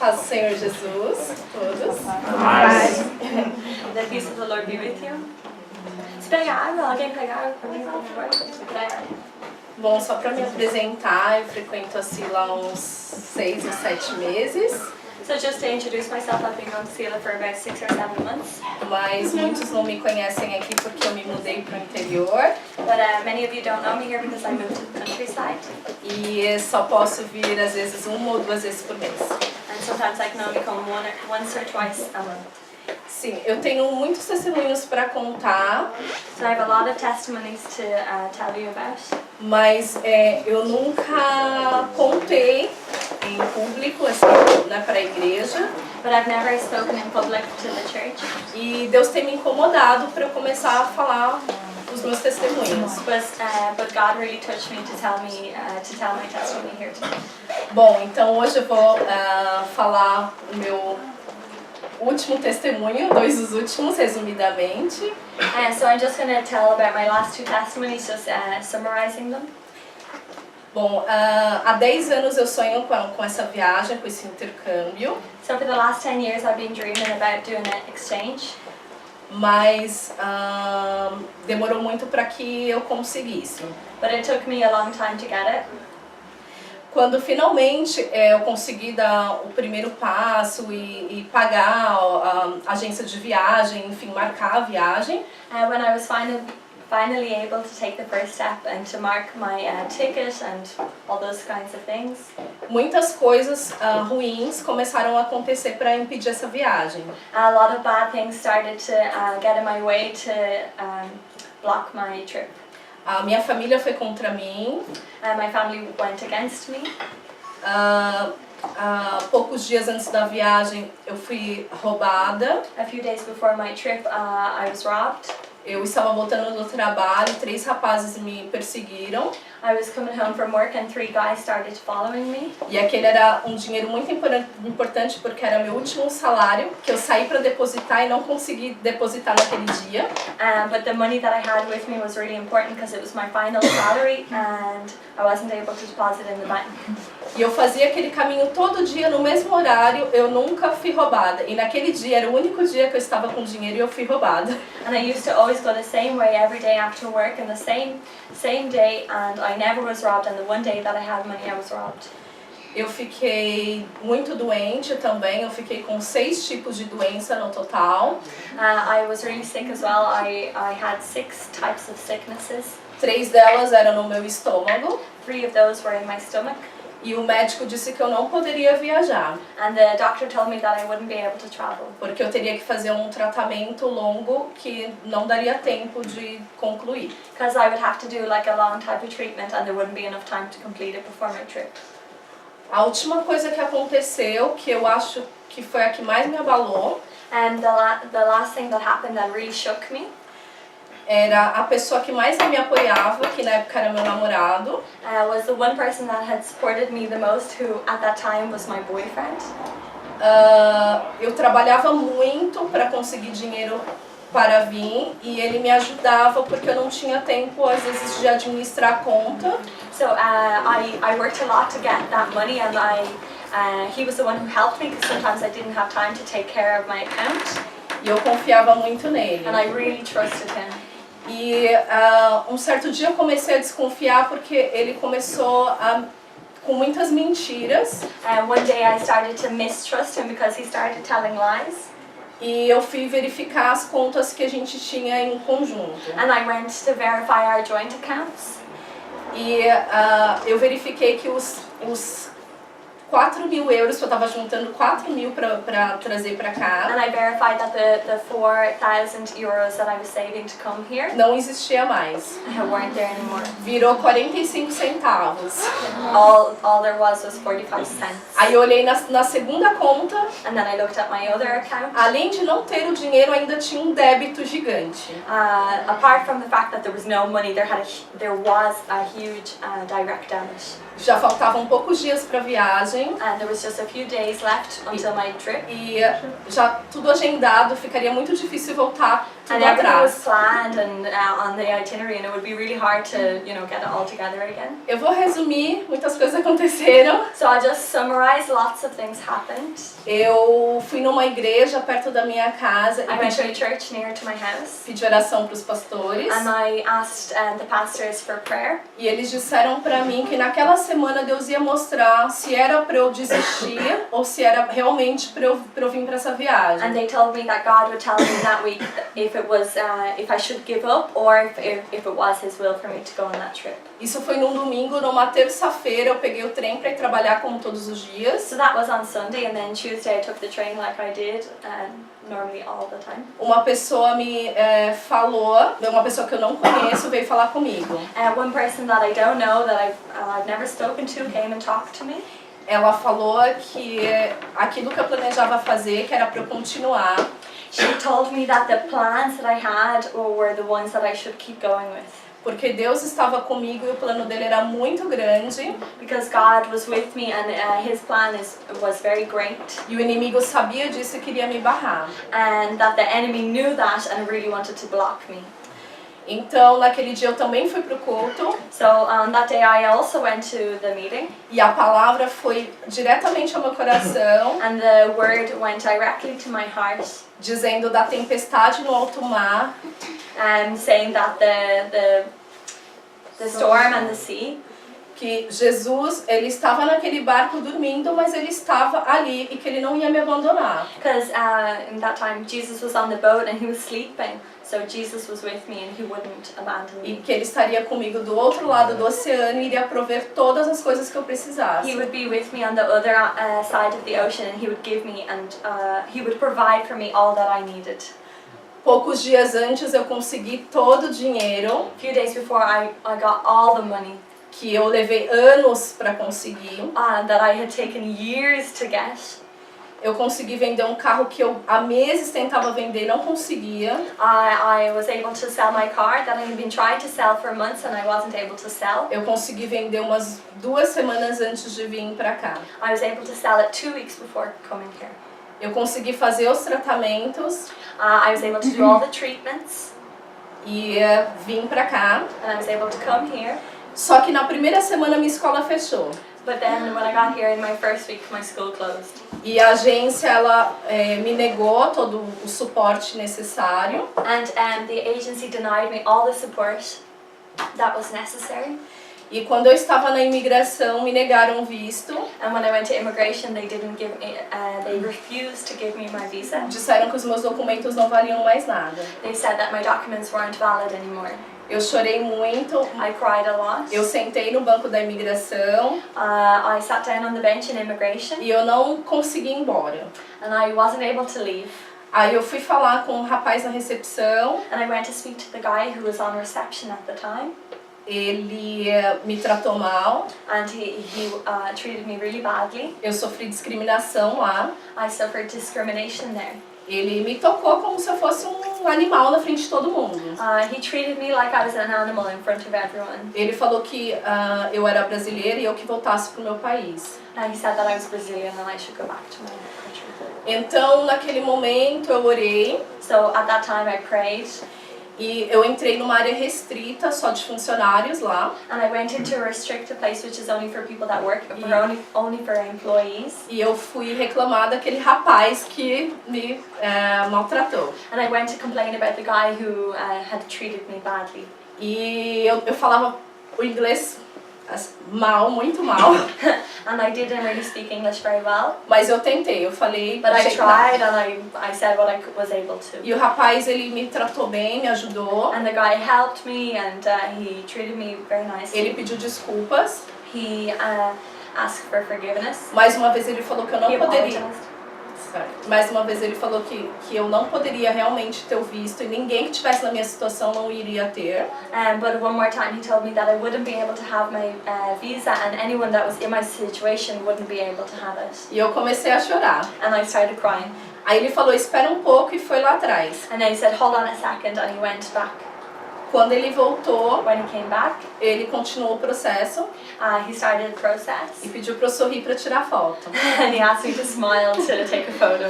paz do Senhor Jesus, todos. Paz. The peace of the Lord be with you. Se pegar água, alguém pegar água para mim, por favor? Bom, só para me apresentar, eu frequento a Sila há uns 6 ou 7 meses. So just to introduce myself, I've been going to Sila for about 6 or 7 months. Mas muitos não me conhecem aqui porque eu me mudei para o interior. But many of you don't know me here because I moved to the countryside. E só posso vir às vezes 1 ou 2 vezes por mês. And sometimes I can only come once or twice a month. Sim, eu tenho muitos testemunhos para contar. So I have a lot of testimonies to tell you about. Mas eu nunca contei em público, assim, né, para a igreja. But I've never spoken in public to the church. E Deus tem me incomodado para eu começar a falar os meus testemunhos. But God really touched me to tell my testimony here today. Bom, então hoje eu vou falar o meu último testemunho, 2 dos últimos, resumidamente. So I'm just going to tell about my last 2 testimonies, just summarizing them. Bom, há 10 anos eu sonho com essa viagem, com esse intercâmbio. So for the last 10 years I've been dreaming about doing an exchange. Mas demorou muito para que eu conseguisse. But it took me a long time to get it. Quando finalmente eu consegui dar o primeiro passo e pagar a agência de viagem, enfim, marcar a viagem. When I was finally able to take the first step and to mark my ticket and all those kinds of things. Muitas coisas ruins começaram a acontecer para impedir essa viagem. A lot of bad things started to get in my way to block my trip. A minha família foi contra mim. My family went against me. Poucos dias antes da viagem eu fui roubada. A few days before my trip, I was robbed. Eu estava voltando do trabalho, 3 rapazes me perseguiram. I was coming home from work and 3 guys started following me. E aquele era um dinheiro muito importante porque era meu último salário, que eu saí para depositar e não consegui depositar naquele dia. But the money that I had with me was really important because it was my final salary and I wasn't able to deposit in the bank. E eu fazia aquele caminho todo dia no mesmo horário, eu nunca fui roubada. E naquele dia era o único dia que eu estava com dinheiro e eu fui roubada. And I used to always go the same way every day after work and the same day, and I never was robbed, and the one day that I had money I was robbed. Eu fiquei muito doente também, eu fiquei com 6 tipos de doença no total. I was really sick as well. I had 6 types of sicknesses. 3 delas eram no meu estômago. 3 of those were in my stomach. E o médico disse que eu não poderia viajar. And the doctor told me that I wouldn't be able to travel. Porque eu teria que fazer um tratamento longo que não daria tempo de concluir. Because I would have to do like a long type of treatment and there wouldn't be enough time to complete it before my trip. A última coisa que aconteceu, que eu acho que foi a que mais me abalou, And the last thing that happened that really shook me, era a pessoa que mais me apoiava, que na época era meu namorado. Was the one person that had supported me the most, who at that time was my boyfriend. Eu trabalhava muito para conseguir dinheiro para vir e ele me ajudava porque eu não tinha tempo às vezes de administrar a conta. So I worked a lot to get that money, and he was the one who helped me because sometimes I didn't have time to take care of my account. E eu confiava muito nele. And I really trusted him. E um certo dia eu comecei a desconfiar porque ele começou com muitas mentiras. One day I started to mistrust him because he started telling lies. E eu fui verificar as contas que a gente tinha em conjunto. And I went to verify our joint accounts. E eu verifiquei que os 4.000 euros, eu estava juntando 4.000 para trazer para cá. And I verified that the 4,000 euros that I was saving to come here Não existia mais. weren't there anymore. Virou 45 centavos. All there was 45 cents. Aí eu olhei na segunda conta. And then I looked at my other account. Além de não ter o dinheiro, ainda tinha um débito gigante. Apart from the fact that there was no money, there was a huge direct debit. Já faltavam poucos dias para a viagem. And there was just a few days left until my trip. E já tudo agendado, ficaria muito difícil voltar tudo everything was atrás. planned and on the itinerary, and it would be really hard to, get it all together again. Eu vou resumir, muitas coisas aconteceram. So I'll just summarize. Lots of things happened. Eu fui numa igreja perto da minha casa I went to a e church near to my house, pedi oração para os pastores. and I asked the pastors for prayer. E eles disseram pra mim que naquela semana Deus ia mostrar se era pra eu desistir ou se era realmente pra eu vir pra essa And viagem. they told me that God would tell me that week if it was if I should give up or if it was His will for me to go on that trip. Isso foi num domingo, numa terça-feira eu peguei o trem pra ir trabalhar como todos os dias. So that was on Sunday, and then Tuesday I took the train like I did normally all the time. Uma pessoa me falou, uma pessoa que eu não conheço veio falar comigo. One person that I don't know, that I've never spoken to, came and talked to me. Ela falou que aquilo que eu planejava fazer, que era pra eu continuar, She told me that the plans that I had were the ones that I should keep going with. porque Deus estava comigo e o plano dele era muito grande Because God was with me, and His plan was very great, e o inimigo sabia disso e queria me barrar. and that the enemy knew that and really wanted to block me. Então, naquele dia eu também fui pro culto So on that day I also went to the meeting, e a palavra foi diretamente ao meu coração, and the word went directly to my heart, dizendo da tempestade no alto mar, saying that the storm and the sea, que Jesus, ele estava naquele barco dormindo, mas ele estava ali e que ele não ia me abandonar. because in that time Jesus was on the boat and He was sleeping, so Jesus was with me and He wouldn't abandon E me. que ele estaria comigo do outro lado do oceano e iria prover todas as coisas que eu He precisasse. would be with me on the other side of the ocean, and He would give me and He would provide for me all that I needed. Poucos dias antes eu consegui todo o dinheiro A few days before I got all the money que eu levei anos para conseguir. that I had taken years to get. Eu consegui vender um carro que eu há meses tentava vender e não conseguia. I was able to sell my car that I had been trying to sell for months and I wasn't able to sell. Eu consegui vender umas 2 semanas antes de vir pra cá. I was able to sell it 2 weeks before coming here. Eu consegui fazer os tratamentos I was able to do all the treatments, e vim pra cá. and I was able to come here. Só que na primeira semana minha escola fechou. But then when I got here in my first week, my school closed. E a agência ela me negou todo o suporte necessário. And the agency denied me all the support that was necessary. E quando eu estava na imigração me negaram o visto. And when I went to immigration, they didn't give me, they refused to give me my visa. Disseram que os meus documentos não valiam mais nada. They said that my documents weren't valid anymore. Eu chorei muito. I cried a lot. Eu sentei no banco da imigração I sat down on the bench in immigration, e eu não consegui ir embora. and I wasn't able to leave. Aí eu fui falar com um rapaz na recepção. And I went to speak to the guy who was on reception at the time, Ele me tratou mal. and he treated me really badly. Eu sofri discriminação lá. I suffered discrimination there. Ele me tocou como se eu fosse um animal na frente de todo mundo. He treated me like I was an animal in front of everyone. Ele falou que eu era brasileira e eu que voltasse pro meu país. He said that I was Brazilian and I should go back to my country. Então, naquele momento, eu orei So at that time I prayed, e eu entrei numa área restrita só de funcionários lá. and I went into a restricted place which is only for people that work, only for employees. E eu fui reclamar daquele rapaz que me maltratou. And I went to complain about the guy who had treated me badly. E eu falava o inglês mal, muito mal. And I didn't really speak English very well, Mas eu tentei, eu falei. but I achei que tried and I said what I was able to. E o rapaz, ele me tratou bem, me ajudou. And the guy helped me, and he treated me very nicely. Ele pediu desculpas. He asked for forgiveness. Mais uma vez ele falou que eu não He poderia. apologized. Mais uma vez ele falou que eu não poderia realmente ter o visto e ninguém que estivesse na minha situação não iria ter. But one more time he told me that I wouldn't be able to have my visa, and anyone that was in my situation wouldn't be able to have it. E eu comecei a chorar. And I started crying. Aí ele falou, espera um pouco, e foi lá atrás. And then he said, hold on a second, and he went back. Quando ele voltou, When he came back, ele continuou o processo he started the process. e pediu para eu sorrir para tirar foto. And he asked me to smile to take a photo.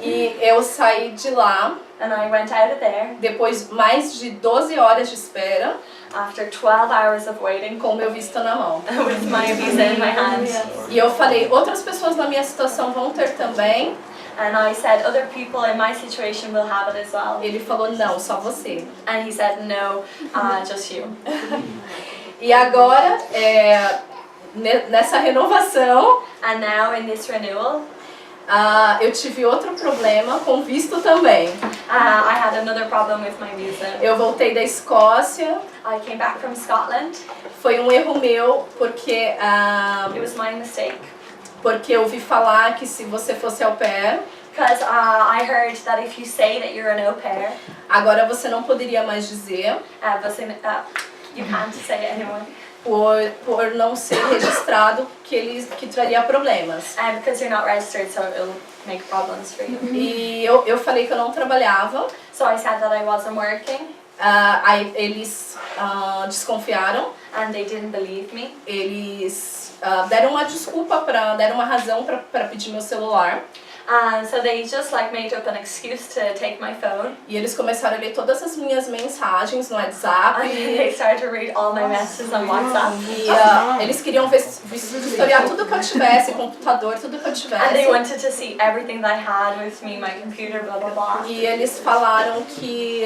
E eu saí de lá, And I went out of there depois mais de 12 horas de espera, after 12 hours of waiting com o meu visto na mão. with my visa in my hand. E eu falei, outras pessoas na minha situação vão ter também. And I said, other people in my situation will have it as well. Ele falou, não, só você. And he said, no, just you. E agora, nessa renovação, And now in this renewal, eu tive outro problema com visto também. I had another problem with my visa. Eu voltei da Escócia, I came back from Scotland. foi um erro meu, porque It was my mistake. eu ouvi falar que se você fosse au pair, Because I heard that if you say that you're an au pair, agora você não poderia mais dizer, you can't say it anymore. por não ser registrado, que traria problemas. Because you're not registered, so it'll make problems for you. E eu falei que eu não trabalhava, So I said that I wasn't working, aí eles desconfiaram, and they didn't believe me. eles deram uma desculpa, deram uma razão para pedir meu celular. So they just like made up an excuse to take my phone. E eles começaram a ler todas as minhas mensagens no WhatsApp. And they started to read all my messages on WhatsApp. E eles queriam vistoriar tudo que eu tivesse, computador, tudo que eu And they tivesse. wanted to see everything that I had with me, my computer, blah blah blah. E eles falaram que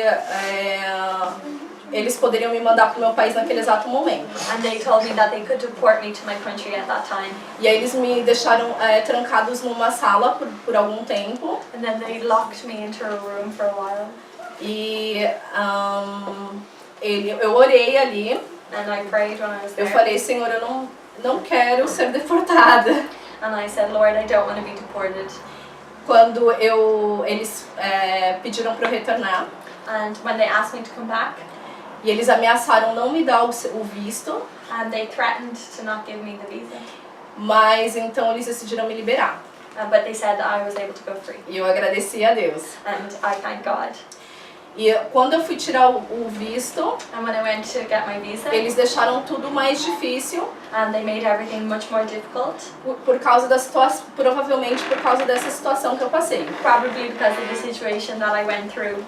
eles poderiam me mandar para o meu país naquele exato momento. And they told me that they could deport me to my country at that time. E aí eles me deixaram trancados numa sala por algum tempo. And then they locked me into a room for a while. E eu orei ali. And I prayed when I was Eu there. falei, Senhor, eu não quero ser deportada. And I said, Lord, I don't want to be deported. Quando eles pediram para eu retornar, And when they asked me to come back, e eles ameaçaram não me dar o visto, and they threatened to not give me the visa. mas então eles decidiram me liberar. But they said that I was able to go free. E eu agradeci a Deus. And I thank God. E quando eu fui tirar o visto, And when I went to get my visa, eles deixaram tudo mais difícil and they made everything much more difficult, por causa da situação, provavelmente por causa dessa situação que eu passei. probably because of the situation that I went through.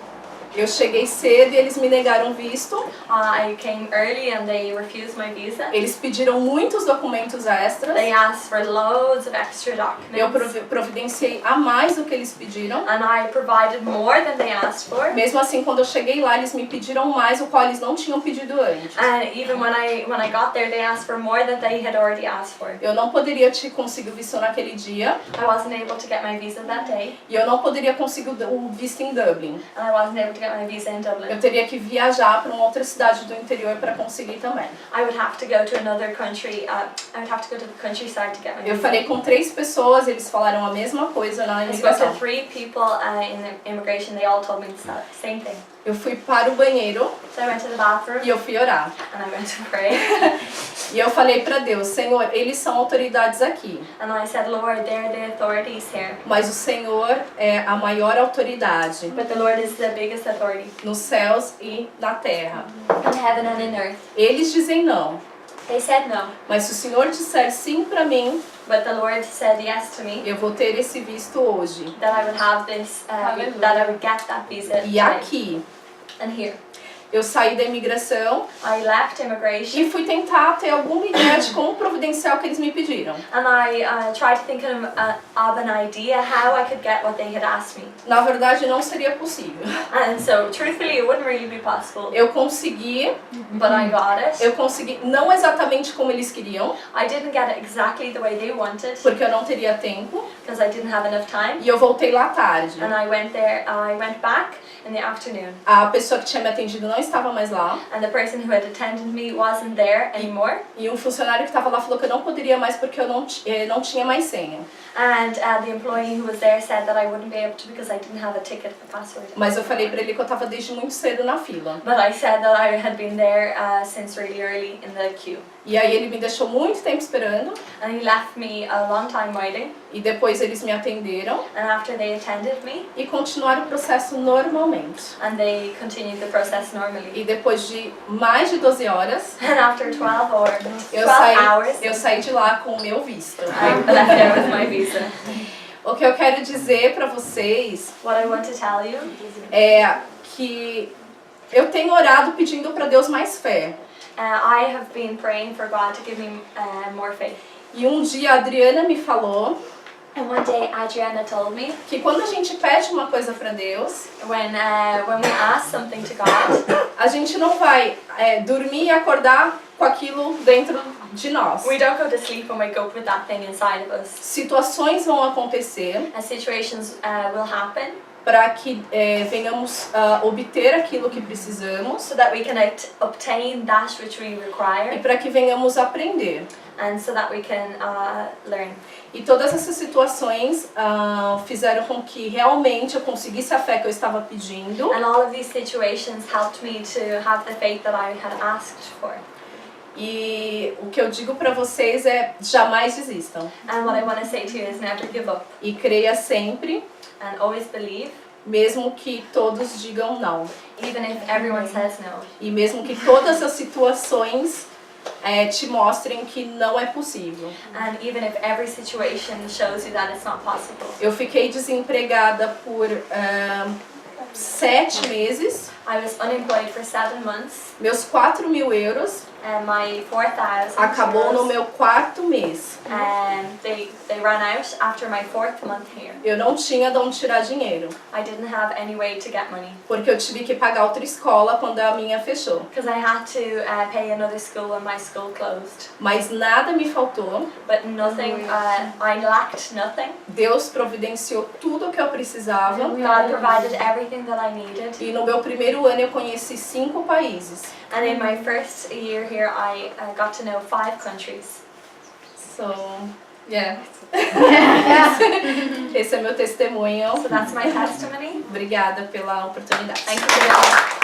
Eu cheguei cedo e eles me negaram visto. I came early and they refused my visa. Eles pediram muitos documentos extras. They asked for loads of extra Eu documents. providenciei a mais do que eles pediram. And I provided more than they asked for. Mesmo assim, quando eu cheguei lá, eles me pediram mais, o qual eles não tinham pedido antes. And even when I got there, they asked for more than they had already asked for. Eu não poderia te conseguir o visto naquele dia. I wasn't able to get my visa that day. E eu não poderia conseguir o visto em Dublin. And I wasn't able to get my visa in Eu Dublin. teria que viajar para uma outra cidade do interior para conseguir também. I would have to go to another country. I would have to go to the countryside to get my Eu visa. falei com 3 pessoas, eles falaram a mesma coisa na I spoke to imigração. 3 people in the immigration. They all told me the same thing. Eu fui para o banheiro So I went to the bathroom e eu fui orar. and I went to pray. E eu falei para Deus, Senhor, eles são autoridades aqui, And I said, Lord, they're the authorities here. mas o Senhor é a maior autoridade But the Lord is the biggest authority nos céus e na terra. in heaven and in earth. Eles dizem não, They said no, mas se o Senhor disser sim para mim, but the Lord said yes to me. eu vou ter esse visto hoje. That I would have this, that I would get that visa E today. aqui, And here, eu saí da imigração I left immigration e fui tentar ter alguma ideia de como providenciar o que eles me pediram. and I tried to think of an idea how I could get what they had asked me. Na verdade, não seria possível. And so, truthfully, it wouldn't really be possible. Eu consegui, But I got it. não exatamente como eles queriam, I didn't get it exactly the way they wanted porque eu não teria tempo, because I didn't have enough time. e eu voltei lá tarde. And I went back in the afternoon. A pessoa que tinha me atendido não estava mais lá, And the person who had attended me wasn't there anymore. e um funcionário que estava lá falou que eu não poderia mais porque eu não tinha mais senha. And the employee who was there said that I wouldn't be able to because I didn't have a ticket or password. Mas eu falei pra ele que eu estava desde muito cedo na fila. But I said that I had been there since really early in the queue. E aí ele me deixou muito tempo esperando, And he left me a long time waiting. E depois eles me atenderam and after they attended me, e continuaram o processo normalmente. and they continued the process normally. E depois de mais de 12 horas, And after 12 hours, eu saí de lá com o meu visto. I left there with my visa. O que eu quero dizer para vocês What I want to tell you é que eu tenho orado pedindo para Deus mais fé. I have been praying for God to give me more faith. E um dia a Adriana me falou And one day Adriana told me que quando a gente pede uma coisa para Deus, when we ask something to God, a gente não vai dormir e acordar com aquilo dentro de nós. we don't go to sleep and wake up with that thing inside of us. Situações vão acontecer And situations will happen para que venhamos obter aquilo que precisamos so that we can obtain that which we e require, para que venhamos aprender. and so that we can learn. E todas essas situações fizeram com que realmente eu conseguisse a fé que eu estava pedindo. And all of these situations helped me to have the faith that I had asked for. E o que eu digo para vocês é jamais desistam. And what I want to say to you is never give up E creia sempre, and always believe, mesmo que todos digam não. even if everyone says no. E mesmo que todas as situações te mostrem que não é possível. And even if every situation shows you that it's not possible. Eu fiquei desempregada por 7 meses. I was unemployed for 7 months, Meus 4.000 euros and my 4,000 acabou no euros, meu 4º mês. and they ran out after my 4th month here. Eu não tinha de onde tirar dinheiro, I didn't have any way to get money porque eu tive que pagar outra escola quando a minha fechou. because I had to pay another school when my school closed. Mas nada me faltou. But nothing, I lacked nothing. Deus providenciou tudo o que eu precisava. God provided everything that I needed. E no meu primeiro ano eu conheci 5 países. And in my first year here, I got to know 5 countries. So, yeah. Esse é meu testemunho. So that's my testimony. Obrigada pela oportunidade. Thank you for